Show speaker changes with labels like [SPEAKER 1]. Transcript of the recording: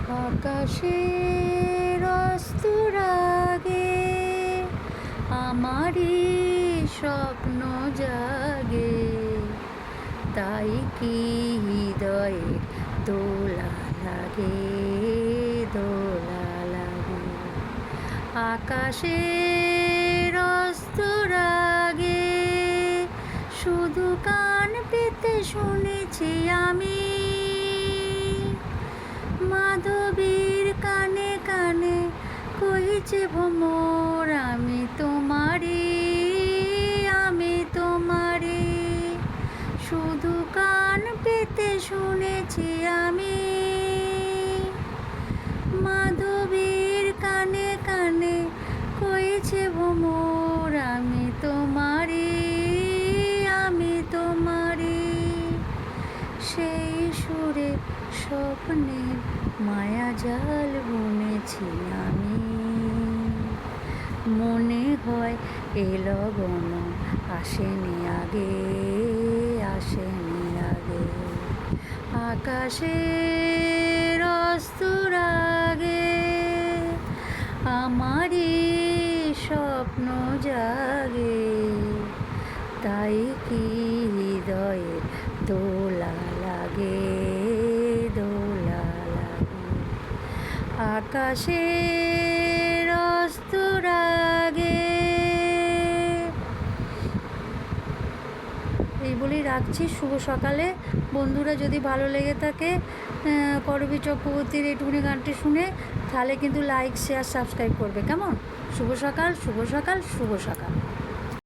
[SPEAKER 1] আকাশের অস্তুর আগে আমারই স্বপ্ন জাগে, তাই কি হৃদয়ে দোলা লাগে, দোলা লাগে। আকাশের অস্তুর আগে শুধু কান পেতে শুনেছি আমি মাধবীর কানে কানে কইছে ভ্রমর, আমি তোমারি, আমি তোমারি। শুধু কান পেতে শুনেছি আমি মাধবীর কানে কানে কইছে ভ্রমর, আমি তোমারি, আমি তোমারি। সেই সুরে স্বপ্নের মায়া জাল বুনেছি আমি, মনে হয় এ লগন আসেনি আগে, আসেনি আগে। আকাশের অস্তুর আগে আমারই স্বপ্ন জাগে, তাই কি হৃদয়ে দোলা লাগে, দোলা লাগে। আকাশের অস্তুর আগে। এই বলেই রাখছি। শুভ সকালে বন্ধুরা। যদি ভালো লেগে থাকে করবী চক্রবর্তীর এইটুকুনি গানটি শুনে, তাহলে কিন্তু লাইক শেয়ার সাবস্ক্রাইব করবে, কেমন? শুভ সকাল, শুভ সকাল, শুভ সকাল।